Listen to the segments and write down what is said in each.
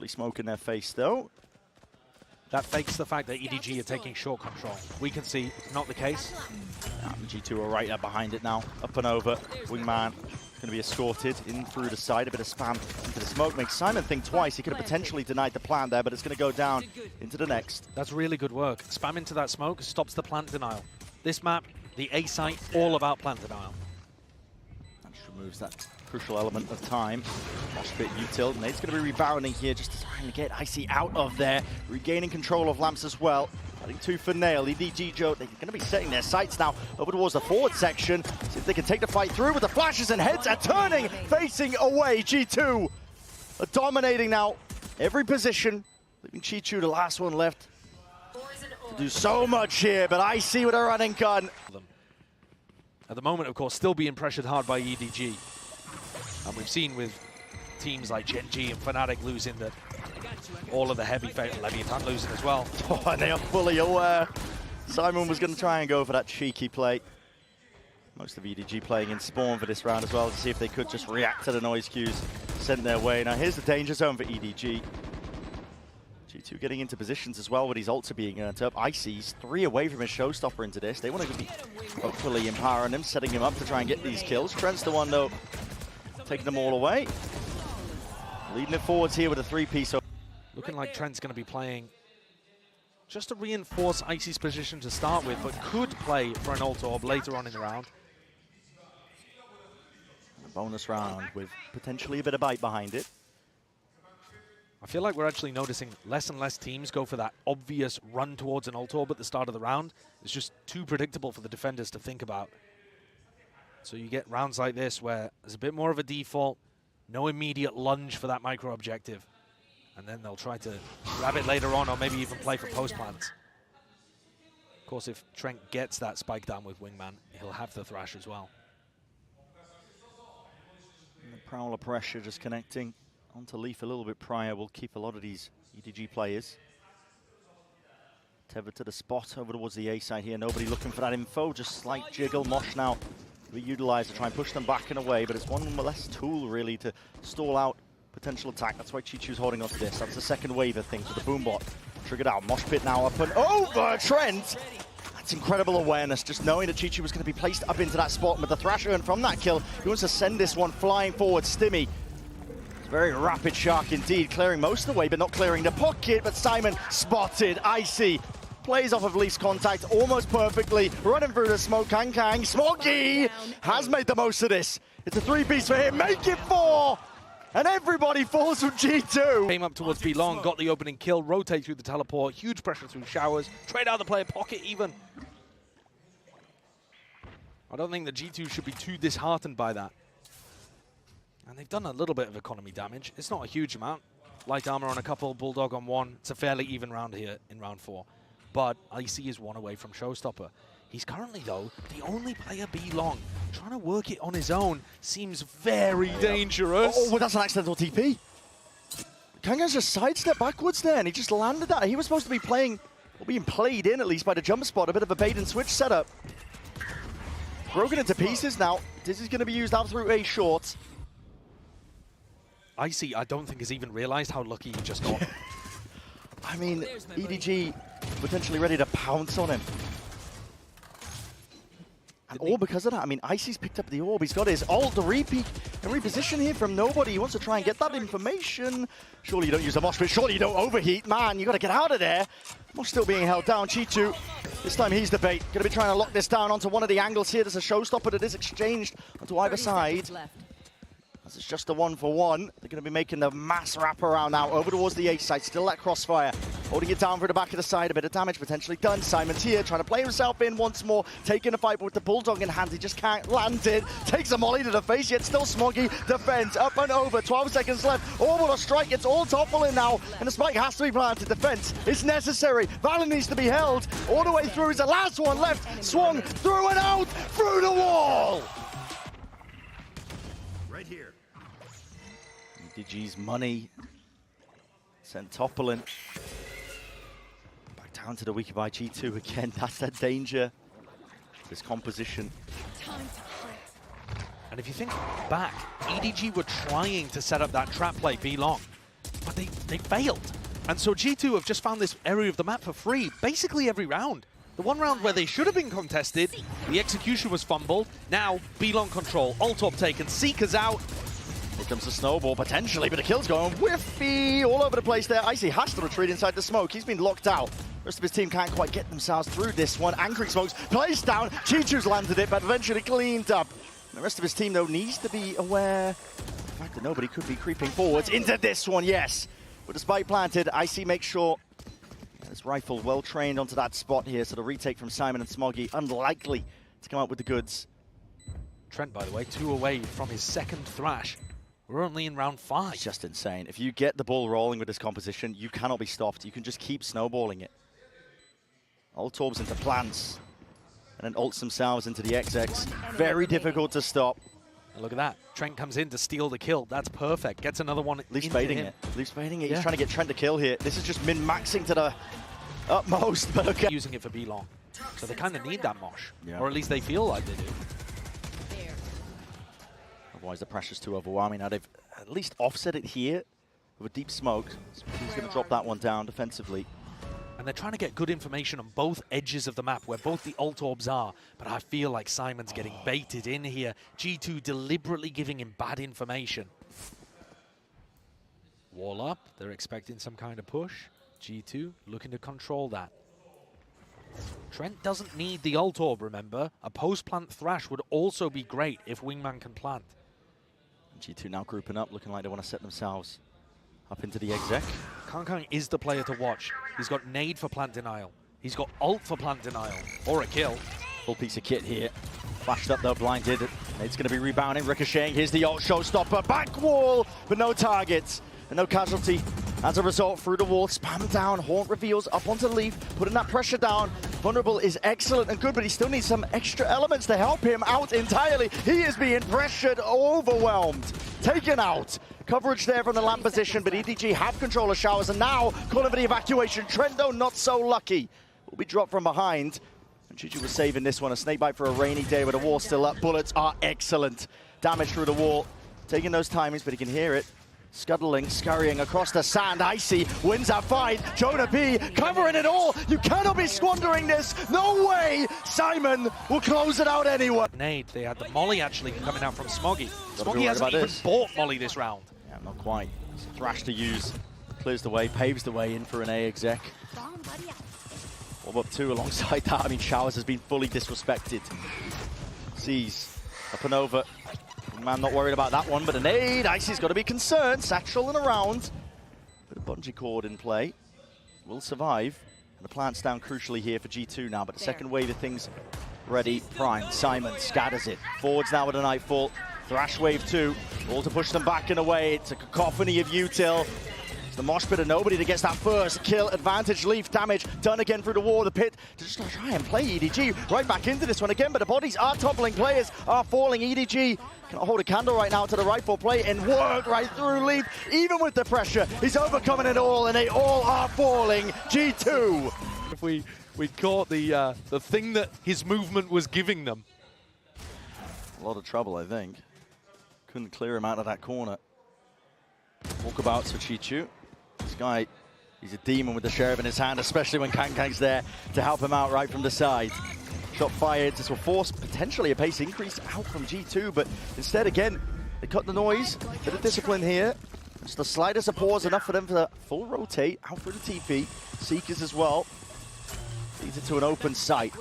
Early smoke in their face, though. That fakes the fact that EDG are taking short control. We can see it's not the case. G2 are right there behind it now. Up and over. Wingman going to be escorted in through the side. A bit of spam into the smoke makes Simon think twice. He could have potentially denied the plant there, but it's going to go down into the next. That's really good work. Spam into that smoke stops the plant denial. This map, the A site, all about plant denial. That just removes that crucial element of time. Lost bit util. Nate's going to be rebounding here, just trying to get Icy out of there. Regaining control of lamps as well. Cutting two for Nail. EDG Joe, they're going to be setting their sights now over towards the forward section. See if they can take the fight through with the flashes and heads are turning, facing away. G2 are dominating now every position. Leaving Chichu the last one left. To do so much here, but Icy with a running gun. At the moment, of course, still being pressured hard by EDG. And we've seen with teams like Gen G and Fnatic losing that all of the heavy Leviathan losing as well. Oh, and they are fully aware. Simon was going to try and go for that cheeky play. Most of EDG playing in Spawn for this round as well to see if they could just react to the noise cues sent their way. Now here's the danger zone for EDG. G2 getting into positions as well with his ults being earned up. Icy's 3 away from his showstopper into this. They want to be hopefully empowering him, setting him up to try and get these kills. Trent's the one though, taking them all away. Leading it forwards here with a 3-piece. Looking like Trent's going to be playing just to reinforce Icy's position to start with, but could play for an ult orb later on in the round. A bonus round with potentially a bit of bite behind it. I feel like we're actually noticing less and less teams go for that obvious run towards an ult orb at the start of the round. It's just too predictable for the defenders to think about. So you get rounds like this where there's a bit more of a default, no immediate lunge for that micro objective. And then they'll try to grab it later on or maybe even play for post plants. Of course, if Trent gets that spike down with Wingman, he'll have the Thrash as well. And the Prowler pressure just connecting onto Leaf a little bit prior will keep a lot of these EDG players tethered to the spot over towards the A side here. Nobody looking for that info, just slight jiggle. Mosh now be utilized to try and push them back and away, but it's one less tool really to stall out potential attack. That's why Chichu's holding on to this. That's the second wave of things with the Boombot triggered out. Mosh pit now up and over Trent. That's incredible awareness, just knowing that Chichu was going to be placed up into that spot. With the Thrash earned from that kill, he wants to send this one flying forward. Stimmy, it's a very rapid Shark indeed, clearing most of the way, but not clearing the pocket. But Simon spotted. Icy plays off of least contact almost perfectly, running through the smoke. Kang, Smoggy has made the most of this. It's a 3-piece for him, make it 4! And everybody falls from G2. Came up towards B long, got the opening kill, rotate through the teleport, huge pressure through showers, trade out the player pocket even. I don't think the G2 should be too disheartened by that. And they've done a little bit of economy damage. It's not a huge amount. Light armor on a couple, Bulldog on one. It's a fairly even round here in round 4. But Icy is 1 away from showstopper. He's currently, though, the only player B long. Trying to work it on his own seems very dangerous. Oh, that's an accidental TP. Kanga's just sidestepped backwards there, and he just landed that. He was supposed to be playing, or being played in at least by the jump spot, a bit of a bait and switch setup. Broken into pieces now. This is going to be used out through A short. Icy, I don't think has even realized how lucky he just got. I mean, EDG potentially ready to pounce on him. And all because of that. I mean, Icy's picked up the orb. He's got his ult to repeat and reposition here from nobody. He wants to try and get that information. Surely you don't use a Mosh, but surely you don't overheat. Man, you got to get out of there. Mosh still being held down. Chichu, this time he's the bait. Going to be trying to lock this down onto one of the angles here. There's a showstopper that is exchanged onto either side. As it's just a 1-for-1. They're going to be making the mass wraparound now over towards the A side. Still that crossfire. Holding it down for the back of the side. A bit of damage potentially done. Simon's here trying to play himself in once more. Taking a fight, but with the Bulldog in hand, he just can't land it. Takes a molly to the face, yet still Smoggy defends. Up and over. 12 seconds left. Orbital strike. It's all toppling now. And the spike has to be planted. Defense is necessary. Valor needs to be held. All the way through is the last one left. Swung through and out. Through the wall. Right here. EDG's money sent toppling back down to the weaker by G2 again. That's that danger, this composition. And if you think back, EDG were trying to set up that trap play B long, but they they failed. And so G2 have just found this area of the map for free, basically every round. The one round where they should have been contested, the execution was fumbled. Now, B-Long control, ult-op taken, Seeker's out. Here comes the snowball, potentially, but the kill's going whiffy all over the place there. Icy has to retreat inside the smoke. He's been locked out. The rest of his team can't quite get themselves through this one. Anchoring smokes, placed down. Chichu's landed it, but eventually cleaned up. The rest of his team, though, needs to be aware of the fact that nobody could be creeping forwards into this one, yes. With the spike planted, Icy makes sure this rifle well trained onto that spot here, so the retake from Simon and Smoggy, unlikely to come out with the goods. Trent, by the way, 2 away from his second thrash. We're only in round 5. It's just insane. If you get the ball rolling with this composition, you cannot be stopped. You can just keep snowballing it. Ult orbs into plants, and then ults themselves into the XX. Very difficult to stop. And look at that. Trent comes in to steal the kill. That's perfect. Gets another one. Leaf's baiting it. Leaf's baiting it. Yeah. He's trying to get Trent to kill here. This is just min-maxing to the utmost, but okay. Using it for B-Long. So they kind of need that mosh. Yeah. Or at least they feel like they do. Otherwise, the pressure's too overwhelming. Now, they've at least offset it here with a deep smoke. So he's going to drop that one down defensively. And they're trying to get good information on both edges of the map, where both the ult orbs are. But I feel like Simon's getting baited in here. G2 deliberately giving him bad information. Wall up. They're expecting some kind of push. G2 looking to control that. Trent doesn't need the ult orb, remember. A post-plant thrash would also be great if Wingman can plant. G2 now grouping up, looking like they want to set themselves up into the exec. Kang is the player to watch. He's got nade for plant denial. He's got ult for plant denial. Or a kill. Full piece of kit here. Flashed up though, blinded. Nade's going to be rebounding, ricocheting. Here's the ult showstopper. Back wall, but no targets. And no casualty. As a result, through the wall, spam down. Haunt reveals up onto Leaf, putting that pressure down. Vulnerable is excellent and good, but he still needs some extra elements to help him out entirely. He is being pressured, overwhelmed, taken out. Coverage there from the lamp position, but EDG have control of showers, and now calling for the evacuation. Trendo not so lucky. Will be dropped from behind. And Juju was saving this one. A snakebite for a rainy day with the wall still up. Bullets are excellent. Damage through the wall. Taking those timings, but he can hear it. Scuttling, scurrying across the sand. Icy wins that fight. Jonah B covering it all. You cannot be squandering this. No way. Simon will close it out anyway. Nade, they had the molly actually coming out from Smoggy. Gotta be Smoggy worried hasn't about even this. bought molly this round. Yeah, not quite. Thrash to use. Clears the way, paves the way in for an A exec. Orb up 2 alongside that. I mean, Showers has been fully disrespected. Sees up and over. Man, not worried about that one, but a nade. Icy's got to be concerned. Satchel and around. Bit of bungee cord in play. Will survive. And the plant's down crucially here for G2 now, but the second wave of things ready. Prime. Simon scatters it. Forwards now with a Nightfall. Thrash wave 2. All to push them back in a way. It's a cacophony of util. It's the mosh pit of nobody that gets that first kill. Advantage, Leaf damage done again through the wall. The pit to just try and play EDG right back into this one again, but the bodies are toppling. Players are falling. EDG cannot hold a candle right now to the rifle play and work right through Leaf. Even with the pressure, he's overcoming it all, and they all are falling. G2. If we caught the thing that his movement was giving them. A lot of trouble, I think. Couldn't clear him out of that corner. Walkabouts for Chichu. This guy, he's a demon with the sheriff in his hand, especially when Kang's there to help him out right from the side. Shot fired. This will force potentially a pace increase out from G2, but instead, again, they cut the noise. Bit of discipline here. Just the slightest of pause, enough for them to full rotate out through the TP. Seekers as well. Leads it to an open sight.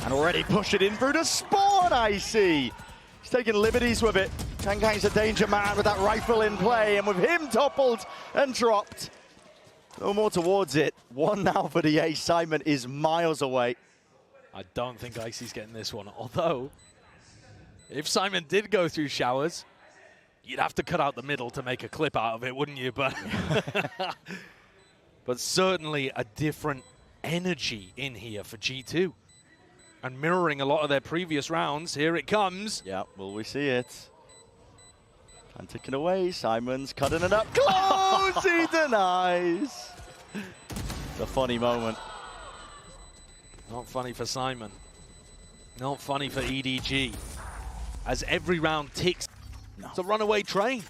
And already push it in through the spawn, I see. He's taking liberties with it. Kang's a danger man with that rifle in play, and with him toppled and dropped. No more towards it. 1 now for the ace. Simon is miles away. I don't think Icy's getting this one, although if Simon did go through showers, you'd have to cut out the middle to make a clip out of it, wouldn't you? But, but certainly a different energy in here for G2. And mirroring a lot of their previous rounds, here it comes. Yeah, will we see it? And ticking away, Simon's cutting it up close, he denies. It's a funny moment. Not funny for Simon. Not funny for EDG. As every round ticks, it's a runaway train.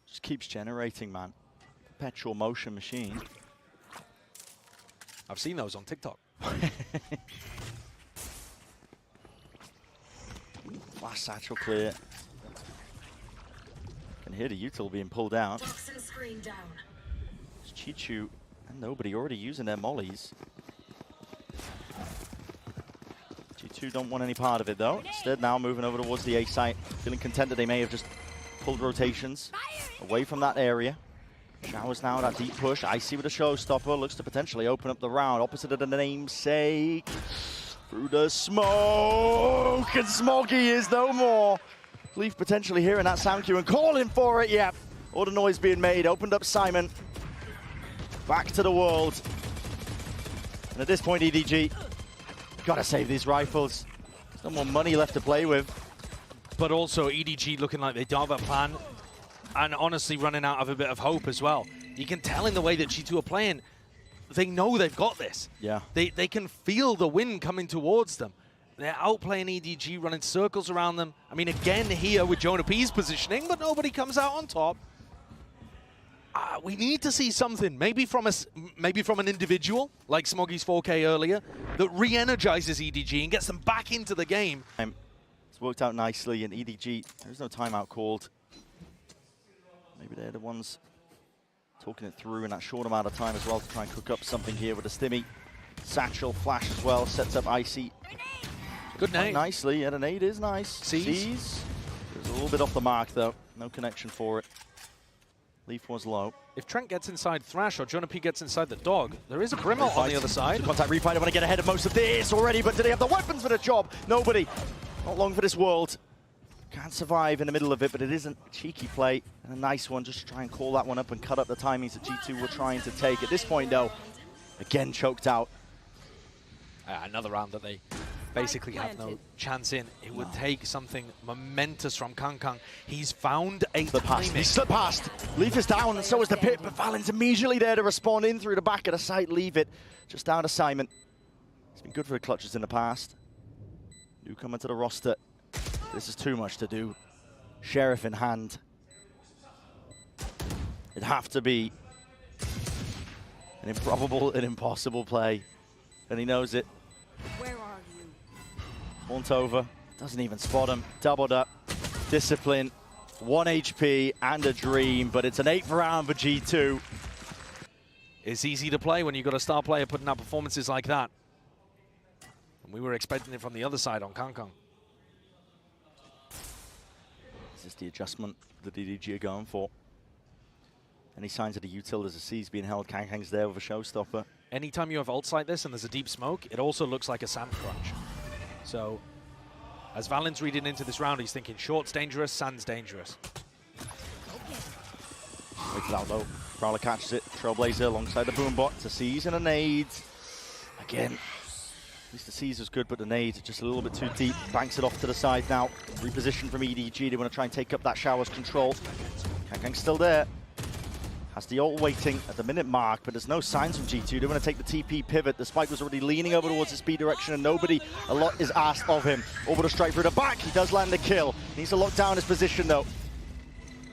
Just keeps generating, man. Perpetual motion machine. I've seen those on TikTok. Flash satchel clear. Can hear the util being pulled out. It's Chichu and nobody already using their mollies. G2 don't want any part of it though. Instead now moving over towards the A site. Feeling content that they may have just pulled rotations away from that area. Showers now, that deep push. Icy with a showstopper. Looks to potentially open up the round. Opposite of the namesake. Through the smoke. And Smoggy is no more. Leaf potentially hearing that sound cue and calling for it. Yep. All the noise being made. Opened up Simon. Back to the world. And at this point, EDG, gotta save these rifles. There's no more money left to play with. But also EDG looking like they don't have a plan. And honestly running out of a bit of hope as well. You can tell in the way that G2 are playing, they know they've got this. Yeah. They can feel the wind coming towards them. They're outplaying EDG, running circles around them. I mean, again here with Jonah P's positioning, but nobody comes out on top. We need to see something, maybe from an individual, like Smoggy's 4K earlier, that re-energizes EDG and gets them back into the game. It's worked out nicely, and EDG, there's no timeout called. Maybe they're the ones talking it through in that short amount of time as well to try and cook up something here with a stimmy. Satchel, flash as well, sets up Icy. Good nade. Nicely, and a nade is nice. Sees. There's a little bit off the mark though, no connection for it. Leaf was low. If Trent gets inside Thrash or Jonah P gets inside the dog, there is a Brimalt on the other side. Contact refight, I want to get ahead of most of this already, but do they have the weapons for the job? Nobody. Not long for this world. Can't survive in the middle of it, but it isn't a cheeky play and a nice one just to try and call that one up and cut up the timings that G2 were trying to take. At this point though, again choked out. Another round that they basically have no chance in. It would take something momentous from Kangkang. He's found a timing. He slipped past. Leaf is down and so is the pit, but Valen's immediately there to respond in through the back of the site. Leave it just down to Simon. It's been good for the clutches in the past. Newcomer to the roster. This is too much to do. Sheriff in hand. It'd have to be an improbable and impossible play. And he knows it. Where are you? Haunt over. Doesn't even spot him. Doubled up. Discipline. 1 HP and a dream, but it's an 8th round for G2. It's easy to play when you've got a star player putting out performances like that. And we were expecting it from the other side on Kangkang. Is this the adjustment that EDG are going for? Any signs of the util as a C's being held? Kangkang's there with a showstopper. Anytime you have ults like this and there's a deep smoke, it also looks like a sand crunch. So, as Valen's reading into this round, he's thinking short's dangerous, sand's dangerous. Waits it out low. Prowler catches it. Trailblazer alongside the boombot to C's and a nade. Again, at least the C's was good, but the nade just a little bit too deep. Banks it off to the side now. Reposition from EDG. They want to try and take up that shower's control. Kangkang's still there. Has the ult waiting at the minute mark, but there's no signs from G2. They want to take the TP pivot. The spike was already leaning over towards the speed direction, and a lot is asked of him. Orbital strike through the back. He does land the kill. Needs to lock down his position, though.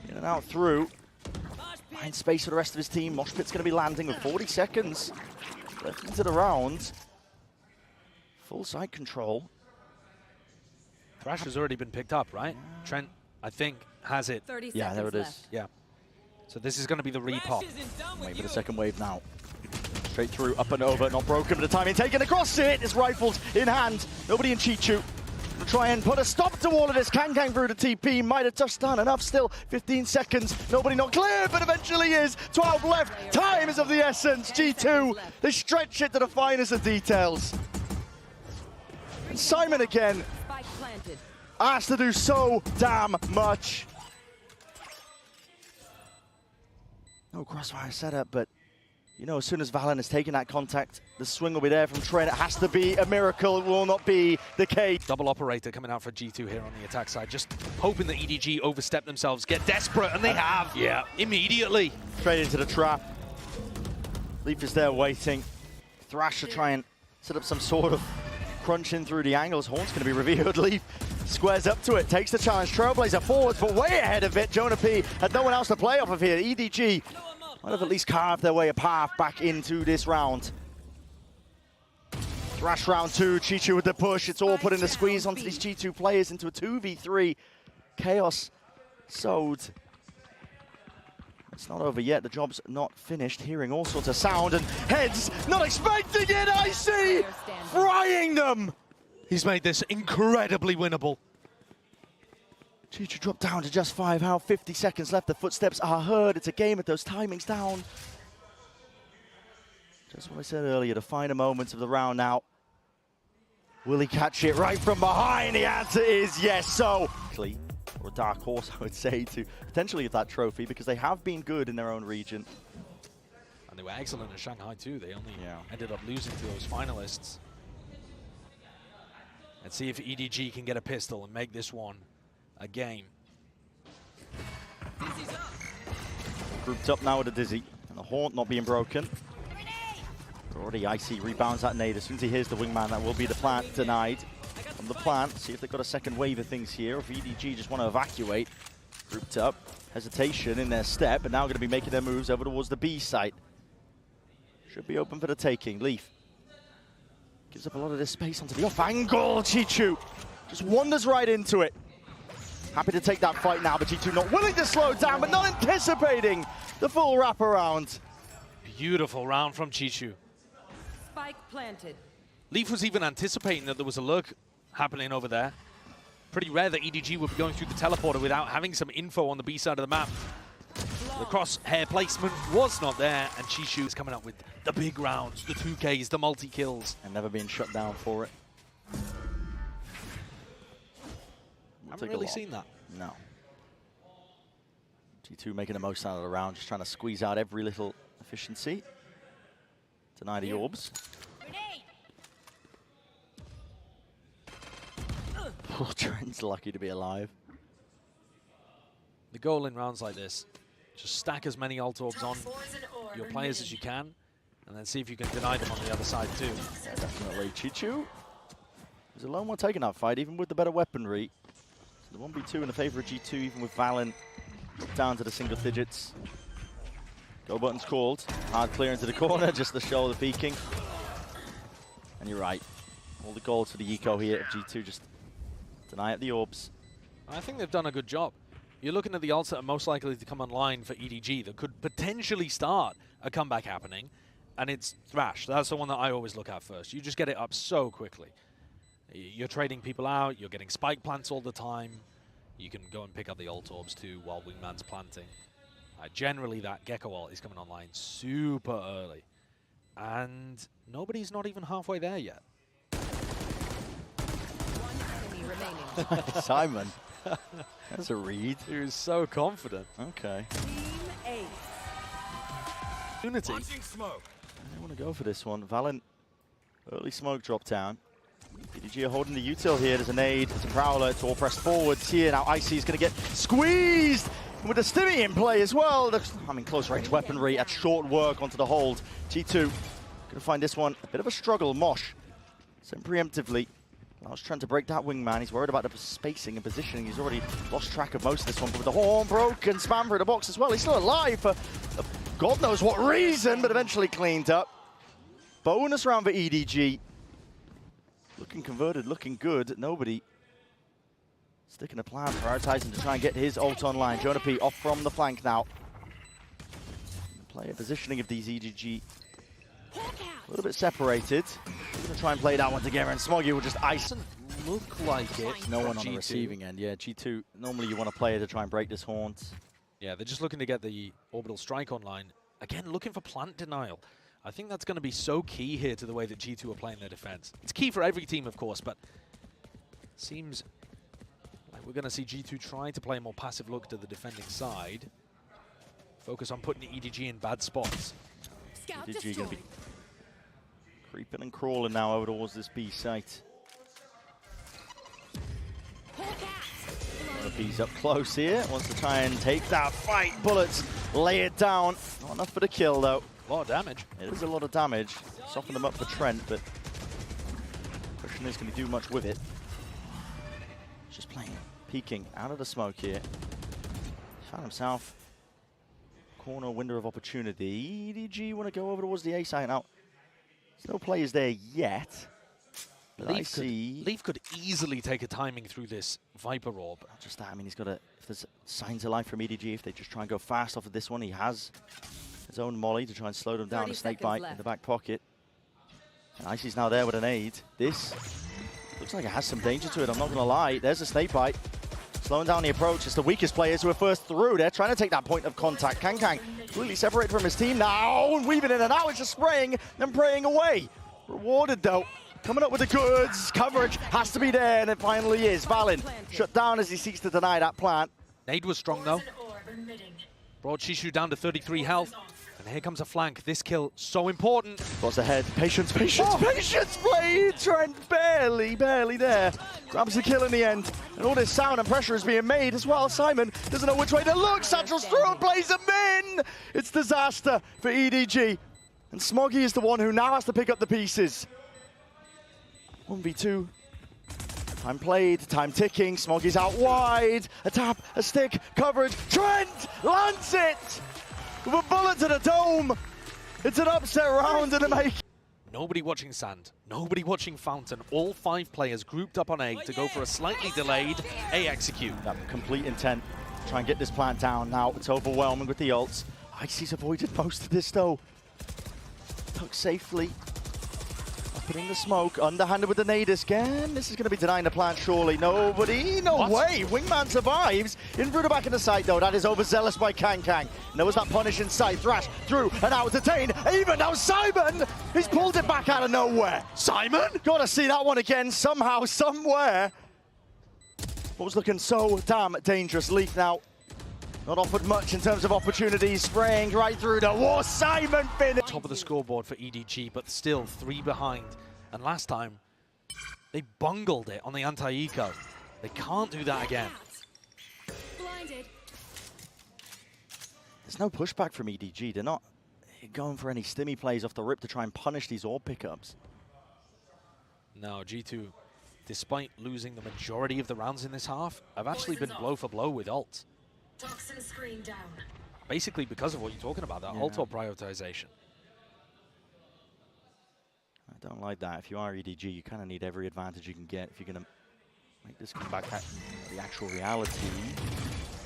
In and out through. Find space for the rest of his team. Mosh Pit's going to be landing with 40 seconds left into the round. Full side control. Thrash has already been picked up, right? Trent, I think, has it. 30 Yeah, there it is. left. Yeah. So this is going to be the repop. Wait for the second wave now. Straight through, up and over, not broken, but the timing taken across it. His rifles in hand. Nobody in Chichu to try and put a stop to all of this. Kangkang through the TP, might have touched down enough still. 15 seconds, nobody not clear, but eventually is. 12 left, time is of the essence. G2, they stretch it to the finest of details. And Simon again, Spike planted. asked to do so damn much. No crossfire setup, but you know, as soon as Valen has taken that contact, the swing will be there from Trent. It has to be a miracle. It will not be the case. Double operator coming out for G2 here on the attack side. Just hoping that EDG overstep themselves, get desperate, and they have. Yeah, immediately. Straight into the trap. Leaf is there waiting. Thrash to try and set up some sort of crunch in through the angles. Horn's going to be revealed. Leaf squares up to it, takes the challenge. Trailblazer forwards, but way ahead of it. Jonah P had no one else to play off of here. EDG might have at least carved their way a path back into this round. Thrash round 2, Chichu with the push. It's all putting the squeeze onto these G2 players into a 2v3. Chaos sowed. It's not over yet. The job's not finished. Hearing all sorts of sound and heads. Not expecting it. Icy frying them. He's made this incredibly winnable. Chichu dropped down to just 5 out. 50 seconds left. The footsteps are heard. It's a game with those timings down. Just what I said earlier, the finer moments of the round now. Will he catch it right from behind? The answer is yes. So, or a dark horse, I would say, to potentially get that trophy because they have been good in their own region. And they were excellent in Shanghai too. They only ended up losing to those finalists. Let's see if EDG can get a pistol and make this one a game. Grouped up now with a Dizzy. And the Haunt not being broken. Already Icy rebounds that nade. As soon as he hears the wingman, that will be the plant denied. From the plant, see if they've got a second wave of things here. Or if EDG just want to evacuate. Grouped up. Hesitation in their step. And now going to be making their moves over towards the B site. Should be open for the taking. Leaf gives up a lot of this space onto the off angle. Chichu just wanders right into it. Happy to take that fight now, but G2 not willing to slow down, but not anticipating the full wraparound. Beautiful round from Chichu. Spike planted. Leaf was even anticipating that there was a lurk happening over there. Pretty rare that EDG would be going through the teleporter without having some info on the B side of the map. The crosshair placement was not there, and Chichu is coming up with the big rounds, the 2Ks, the multi-kills. And never being shut down for it. Haven't really seen that. No. G2 making the most out of the round, just trying to squeeze out every little efficiency. Deny the orbs. Poor Trent's lucky to be alive. The goal in rounds like this, just stack as many ult orbs on your players as you can, and then see if you can deny them on the other side too. Yeah, definitely. Chichu is a lone one taking that fight, even with the better weaponry. So the 1v2 in the favor of G2, even with Valen down to the single digits. Go button's called. Hard clear into the corner, just the shoulder peeking. And you're right. All the goals for the eco here of G2, just deny at the orbs. I think they've done a good job. You're looking at the ults that are most likely to come online for EDG that could potentially start a comeback happening, and it's Thrash. That's the one that I always look at first. You just get it up so quickly. You're trading people out, you're getting spike plants all the time. You can go and pick up the ult orbs too while Wingman's planting. Generally, that Gecko ult is coming online super early. And nobody's not even halfway there yet. One enemy remaining. Simon. That's a read. He was so confident. Okay. Team Ace. Unity. I want to go for this one. Valen, early smoke drop down. EDG are holding the util here. There's a nade, it's a prowler, it's all pressed forwards here. Now Icy is going to get squeezed. And with the stimmy in play as well. Close range weaponry at short work onto the hold. G2 going to find this one a bit of a struggle. Mosh sent preemptively. Allows Trent to break that wingman. He's worried about the spacing and positioning. He's already lost track of most of this one. But with the horn broken, spam through the box as well. He's still alive for God knows what reason, but eventually cleaned up. Bonus round for EDG. Looking converted, looking good. Nobody sticking a plan, prioritizing to try and get his ult online. Jonah P off from the flank now. Player positioning of these EDG a little bit separated. We're going to try and play that one together, and Smoggy will just ice. Look like it. No one on the receiving end. Yeah, G2, normally you want to play to try and break this haunt. Yeah, they're just looking to get the orbital strike online. Again, looking for plant denial. I think that's going to be so key here to the way that G2 are playing their defense. It's key for every team, of course, but it seems like we're going to see G2 try to play a more passive look to the defending side. Focus on putting EDG in bad spots. EDG going to be creeping and crawling now over towards this B site. B's up close here, wants to try and take that fight. Bullets lay it down. Not enough for the kill though. A lot of damage. It is a lot of damage. Soften them up for Trent, but question is, can he do much with it? Just playing, peeking out of the smoke here. Found himself corner window of opportunity. EDG want to go over towards the A side now. There's no players there yet. But Leaf could easily take a timing through this Viper Orb. Not just that, I mean, he's got a, if there's signs of life from EDG, if they just try and go fast off of this one, he has his own molly to try and slow them down. A snake bite in the back pocket. And Icy's now there with a nade. This looks like it has some danger to it, I'm not going to lie. There's a snake bite. Slowing down the approach. It's the weakest players who are first through. They're trying to take that point of contact. Kang really separated from his team now. And weaving in and out. It's just spraying and praying away. Rewarded though. Coming up with the goods. Coverage has to be there, and it finally is. Valen shut down as he seeks to deny that plant. Nade was strong though. Brought Shishu down to 33 health. And here comes a flank. This kill so important. What's ahead? Patience, patience play! Trent barely there. Grabs the kill in the end. And all this sound and pressure is being made as well. Simon doesn't know which way to look. Satchel's through and plays him in! It's disaster for EDG. And Smoggy is the one who now has to pick up the pieces. 1v2. Time played, time ticking. Smoggy's out wide. A tap, a stick, coverage. Trent lands it! With a bullet to the dome. It's an upset round in the making. Nobody watching Sand, nobody watching Fountain. All 5 players grouped up on A to go for a slightly delayed A execute. That complete intent. Try and get this plant down now. It's overwhelming with the ults. Icy's avoided most of this though. Tucked safely. Up in the smoke. Underhanded with the nade again. This is going to be denying the plant surely. Nobody. No way. Wingman survives. Intruder back in the site though. That is overzealous by Kang. Knows that punish in sight. Thrash through and out. Detained. Even now Simon. He's pulled it back out of nowhere. Simon. Gotta see that one again somehow, somewhere. What was looking so damn dangerous. Leaf now. Not offered much in terms of opportunities, spraying right through the wall. Simon finish. Top of the scoreboard for EDG, but still 3 behind. And last time, they bungled it on the anti-eco. They can't do that again. Blinded. There's no pushback from EDG. They're not going for any stimmy plays off the rip to try and punish these orb pickups. No, G2, despite losing the majority of the rounds in this half, have actually been blow for blow with ults. Toxin screen down. Basically because of what you're talking about, that ult or prioritization. I don't like that. If you are EDG, you kind of need every advantage you can get if you're going to make this come back at the actual reality.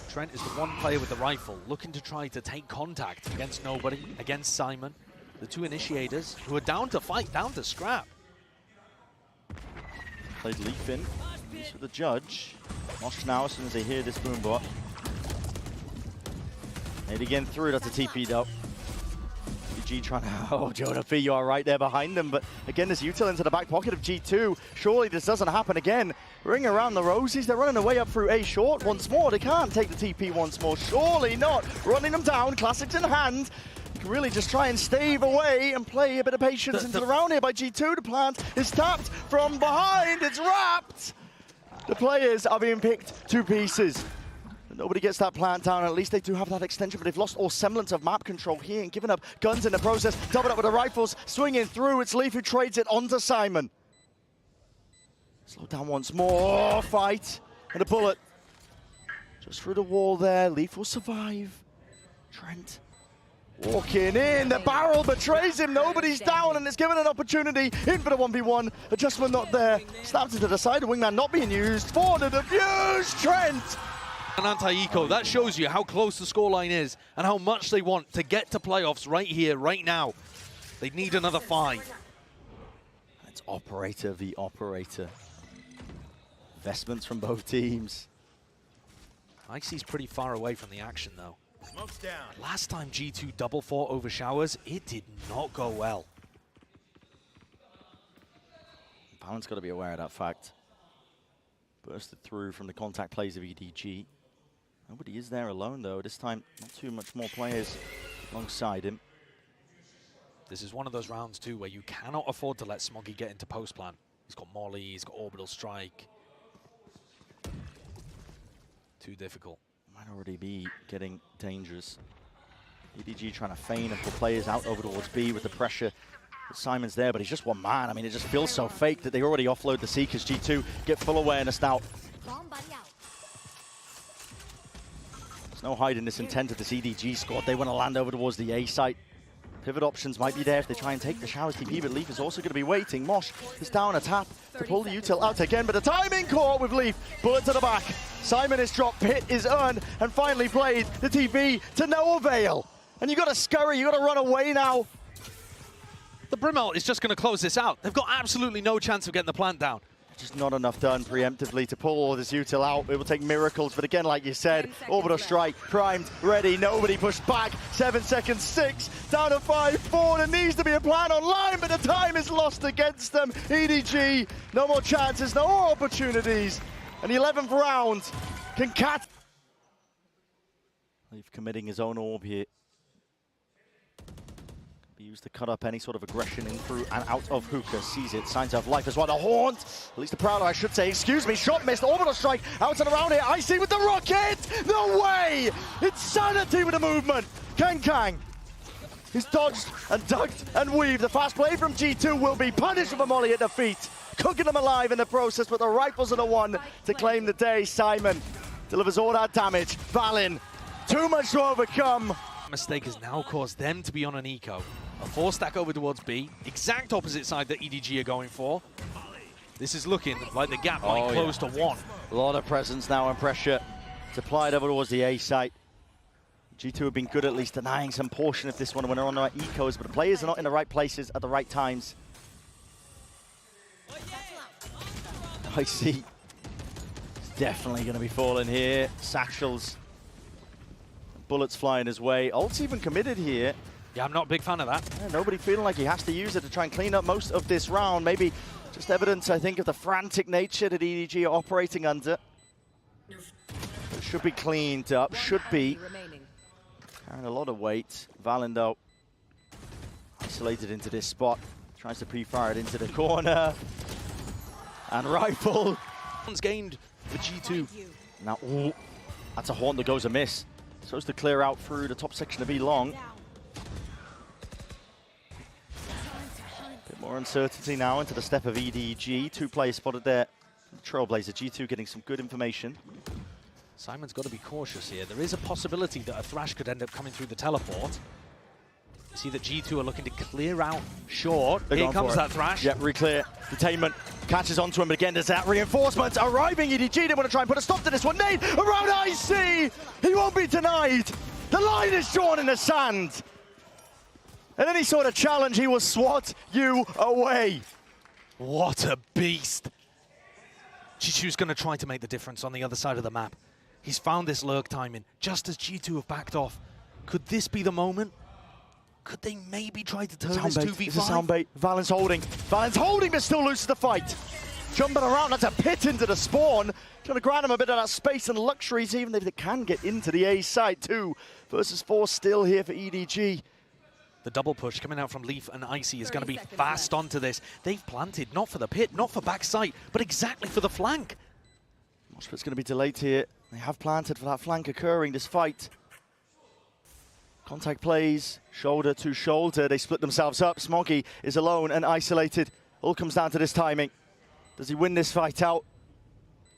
Trent is the one player with the rifle looking to try to take contact against nobody, against Simon. The 2 initiators who are down to fight, down to scrap. Played Leaf in. He's for the judge. Mosh now as soon as they hear this boom bot. Made again through, that's a TP though. EDG trying to, oh, Jonah P, you are right there behind them, but again, this util into the back pocket of G2. Surely this doesn't happen again. Ring around the roses, they're running away up through A short once more. They can't take the TP once more, surely not. Running them down, classics in hand. You can really just try and stave away and play a bit of patience into the round here by G2. The plant is tapped from behind, it's wrapped. The players are being picked to pieces. Nobody gets that plant down. At least they do have that extension, but they've lost all semblance of map control here and given up guns in the process. Doubled up with the rifles, swinging through. It's Leaf who trades it onto Simon. Slow down once more. Fight. And a bullet. Just through the wall there. Leaf will survive. Trent walking in. The barrel betrays him. Nobody's down, and it's given an opportunity. In for the 1v1. Adjustment not there. Snapped into the side. The wingman not being used. For the defuse. Trent. An anti-eco, that shows you how close the scoreline is and how much they want to get to playoffs right here, right now. They need another 5. It's operator v operator. Investments from both teams. Icy's pretty far away from the action though. Smoke's down. Last time G2 double fought over showers, it did not go well. Balan's got to be aware of that fact. Bursted through from the contact plays of EDG. Nobody is there alone though. This time, not too much more players alongside him. This is one of those rounds too where you cannot afford to let Smoggy get into post plan. He's got Molly, he's got Orbital Strike. Too difficult. Might already be getting dangerous. EDG trying to feign and pull players out over towards B with the pressure. Simon's there, but he's just one man. I mean, it just feels so fake that they already offload the Seekers. G2 get full awareness now. Bomb buddy out. There's no hiding this intent of this EDG squad. They want to land over towards the A site. Pivot options might be there if they try and take the Showers TP, but Leaf is also going to be waiting. Mosh is down a tap to pull the util out again, but the timing caught with Leaf. Bullet to the back. Simon is dropped, Pit is earned, and finally played the TP to no avail. And you got to scurry, you got to run away now. The Brimel is just going to close this out. They've got absolutely no chance of getting the plant down. Just not enough done preemptively to pull all this util out. It will take miracles, but again, like you said, orbital strike, primed, ready, nobody pushed back. 7 seconds, 6, down to 5, 4. There needs to be a plan online, but the time is lost against them. EDG, no more chances, no more opportunities. And the 11th round can cat. Leaf committing his own orb here. Be used to cut up any sort of aggression in through and out of Hookah. Sees it, signs of life as well. The Haunt, at least the Prowler, I should say. Excuse me, shot missed, orbital strike, out and around here. Icy with the rocket! No way! Insanity with the movement! Kang. He's dodged and ducked and weaved. The fast play from G2 will be punished with a molly at the feet. Cooking them alive in the process, but the rifles are the one to claim the day. Simon delivers all that damage. Valin, too much to overcome. Mistake has now caused them to be on an eco. A 4-stack over towards B, exact opposite side that EDG are going for. This is looking like the gap might close to 1. A lot of presence now and pressure. It's applied over towards the A site. G2 have been good at least denying some portion of this one when they're on the right ecos, but the players are not in the right places at the right times. I see. It's definitely going to be falling here. Satchels. Bullets flying his way. Ult's even committed here. Yeah, I'm not a big fan of that. Yeah, nobody feeling like he has to use it to try and clean up most of this round. Maybe just evidence, I think, of the frantic nature that EDG are operating under. It should be cleaned up. Should be. Carrying a lot of weight. Valindo isolated into this spot. Tries to pre-fire it into the corner. And rifle. One's gained for G2. Now, ooh, that's a Haunt that goes amiss. Supposed to clear out through the top section of B long. Bit more uncertainty now into the step of EDG. 2 players spotted there. Trailblazer, G2 getting some good information. Simon's got to be cautious here. There is a possibility that a Thrash could end up coming through the teleport. You see that G2 are looking to clear out short. Here comes that Thrash. Yep, re-clear. Detainment catches onto him, but again, there's that reinforcement arriving. EDG, they want to try and put a stop to this one. Nade around IC! He won't be denied! The line is drawn in the sand! And any sort of challenge, he will swat you away. What a beast! G2's going to try to make the difference on the other side of the map. He's found this lurk timing, just as G2 have backed off. Could this be the moment? Could they maybe try to turn this 2v5? It's a sound bait. Valen's holding. Valen's holding, but still loses the fight. Jumping around, that's a pit into the spawn. Trying to grant him a bit of that space and luxuries, even if they can get into the A side. 2 versus 4 still here for EDG. The double push coming out from Leaf and Icy is going to be fast onto this. They've planted, not for the pit, not for backside, but exactly for the flank. Moshpit's going to be delayed here. They have planted for that flank occurring, this fight. Contact plays, shoulder to shoulder. They split themselves up. Smoggy is alone and isolated. All comes down to this timing. Does he win this fight out?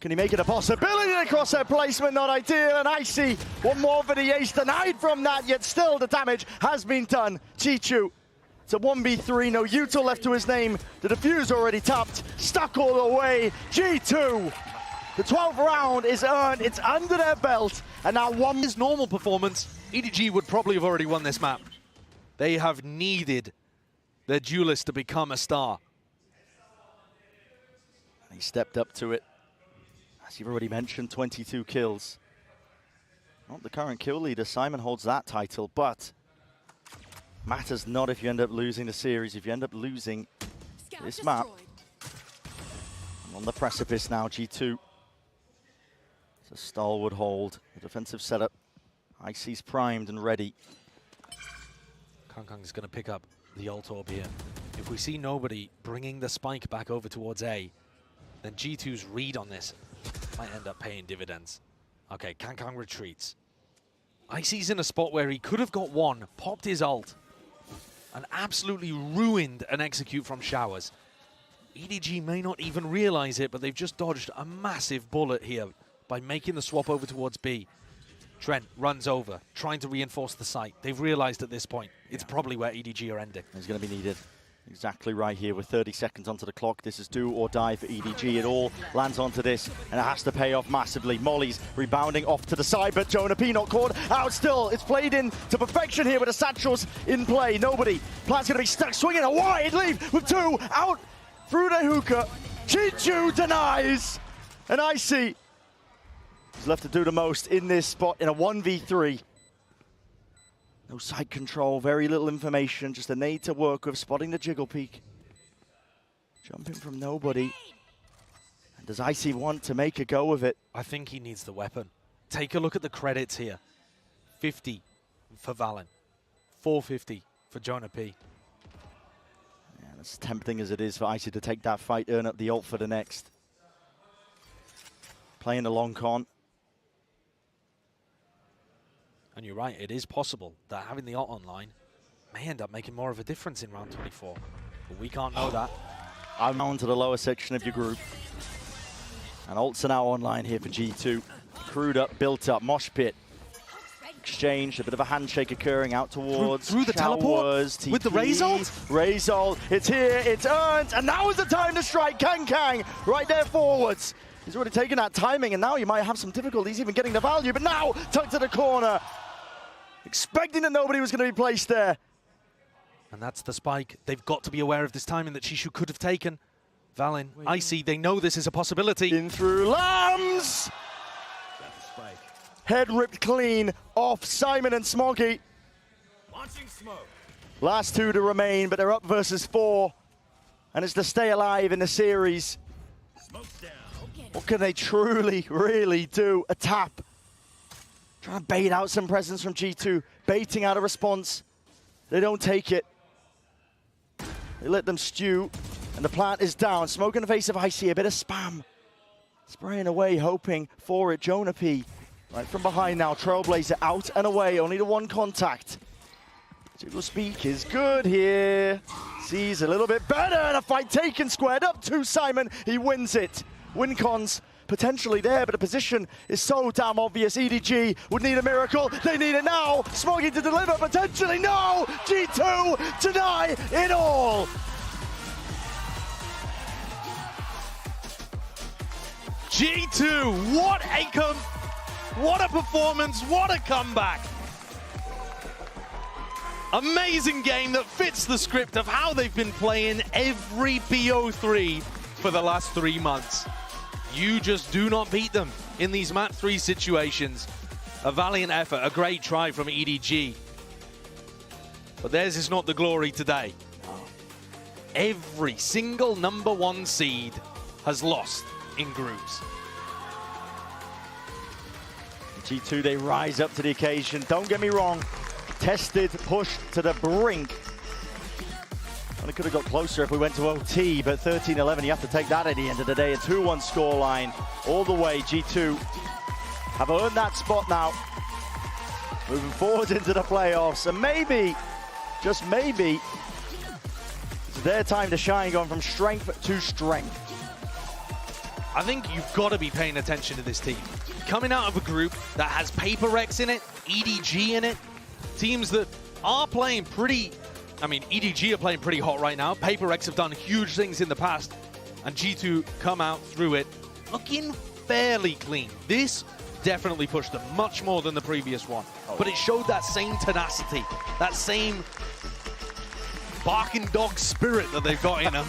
Can he make it a possibility? Across their placement, not ideal. And Icy, one more for the ace, denied from that, yet still the damage has been done. Chichu, it's a 1v3, no util left to his name. The defuse already tapped, stuck all the way. G2, the 12th round is earned, it's under their belt. And now one is normal performance. EDG would probably have already won this map. They have needed their duelist to become a star. He stepped up to it. As you've already mentioned, 22 kills. Not the current kill leader. Simon holds that title, but matters not if you end up losing the series. If you end up losing this map. On the precipice now, G2. It's a stalwart hold. The defensive setup. Icy's primed and ready. Kangkang is going to pick up the ult orb here. If we see nobody bringing the spike back over towards A, then G2's read on this might end up paying dividends. Okay, Kangkang retreats. Icy's in a spot where he could have got one, popped his ult, and absolutely ruined an execute from Showers. EDG may not even realize it, but they've just dodged a massive bullet here by making the swap over towards B. Trent runs over, trying to reinforce the site. They've realized at this point, it's probably where EDG are ending. It's going to be needed. Exactly right here with 30 seconds onto the clock. This is do or die for EDG. It all lands onto this, and it has to pay off massively. Molly's rebounding off to the side, but Jonah P not caught out still. It's played in to perfection here with the satchels in play. Nobody. Plant's going to be stuck swinging a wide leave with 2 out through the hookah. G2 denies, and Icy is left to do the most in this spot in a 1v3. No side control, very little information, just a nade to work with, spotting the jiggle peak. Jumping from nobody. And does Icy want to make a go of it? I think he needs the weapon. Take a look at the credits here. 50 for Valen, 450 for Jonah P. Yeah, as tempting as it is for Icy to take that fight, earn up the ult for the next. Playing the long con. And you're right, it is possible that having the ult online may end up making more of a difference in round 24. But we can't know that. I'm on to the lower section of your group. And ults are now online here for G2. Crewed up, built up, mosh pit. Exchange, a bit of a handshake occurring out towards through the teleport TP, with the Raze ult? Raze ult, it's here, it's earned, and now is the time to strike. Kang right there forwards. He's already taken that timing, and now you might have some difficulties even getting the value, but now tucked to the corner. Expecting that nobody was going to be placed there. And that's the spike. They've got to be aware of this timing that Shishu could have taken. Valen, Icy, they know this is a possibility. In through Lambs! Head ripped clean off Simon and Smoggy. Launching smoke. Last 2 to remain, but they're up versus 4. And it's to stay alive in the series. Smoke's down. What can they truly, really do? A tap. Trying to bait out some presence from G2. Baiting out a response. They don't take it. They let them stew. And the plant is down. Smoke in the face of Icy. A bit of spam. Spraying away, hoping for it. Jonah P. Right from behind now. Trailblazer out and away. Only the 1 contact. Jiggle speak is good here. Sees a little bit better. And a fight taken. Squared up to Simon. He wins it. Win cons potentially there, but the position is so damn obvious. EDG would need a miracle. They need it now. Smoggy to deliver, potentially. No! G2 deny it all. G2, what a performance, what a comeback. Amazing game that fits the script of how they've been playing every BO3 for the last 3 months. You just do not beat them in these map 3 situations. A valiant effort, a great try from EDG. But theirs is not the glory today. Every single #1 seed has lost in groups. G2, they rise up to the occasion. Don't get me wrong. Tested, pushed to the brink. And it could have got closer if we went to OT, but 13-11, you have to take that at the end of the day. A 2-1 scoreline all the way. G2 have earned that spot now. Moving forward into the playoffs, and maybe, just maybe, it's their time to shine, going from strength to strength. I think you've got to be paying attention to this team. Coming out of a group that has Paper Rex in it, EDG in it, teams that are playing pretty... I mean, EDG are playing pretty hot right now. Paper Rex have done huge things in the past. And G2 come out through it looking fairly clean. This definitely pushed them much more than the previous one. But it showed that same tenacity, that same barking dog spirit that they've got in them.